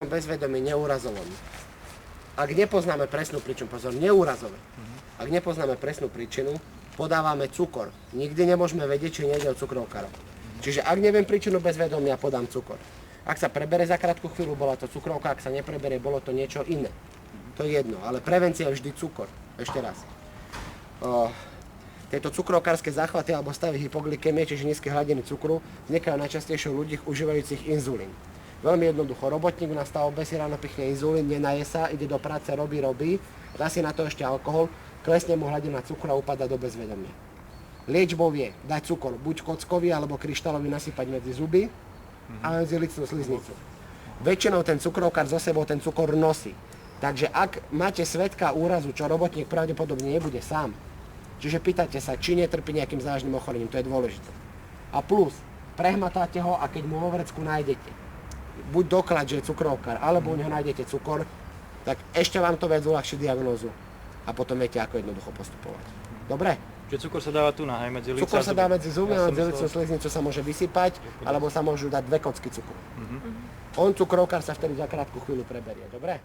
bezvedomí neúrazovom. Ak nepoznáme presnú príčinu, pozor, neúrazové. Ak nepoznáme presnú príčinu, podávame cukor. Nikdy nemôžeme vedieť, či nejde o cukrovkárov. Čiže ak neviem príčinu bezvedomia, podám cukor. Ak sa prebere za krátku chvíľu, bola to cukrovka, ak sa neprebere, bolo to niečo iné. To je jedno, ale prevencia je vždy cukor. Ešte raz. Tieto cukrovkárske záchvaty alebo stavy hypoglykemie, čiže nízke hladiny cukru, vznikajú najčastejšie u ľudí užívajúcich inzulín. Veľmi jednoducho, robotník na stavbe si ráno pichne inzulín, nenaje sa, ide do práce, robí, dá si na to ešte alkohol, klesne mu hladina cukru a upadá do bezvedomia. Liečbou je dať cukor, buď kockový alebo kryštálový nasypať medzi zuby a medzi lícnu sliznicu. Väčšinou ten cukrovkár so sebou ten cukor nosí. Takže ak máte svedka úrazu, čo robotník pravdepodobne nebude sám, čiže pýtate sa, či netrpí nejakým závažným ochorením, to je dôležité. A plus, prehmatáte ho a keď mu vo vrecku nájdete buď doklad, že je cukrovkár, alebo u neho nájdete cukor, tak ešte vám to viac uľahčí diagnózu a potom viete, ako jednoducho postupovať. Dobre? Čiže cukor sa dáva tu na, aj medzi líca a zuby. Cukor sa dá medzi zuby, a medzi lícnu sliznicu sa môže vysypať, alebo sa môžu dať 2 kocky cukru. On, cukrovkár, sa vtedy za krátku chvíľu preberie. Dobre?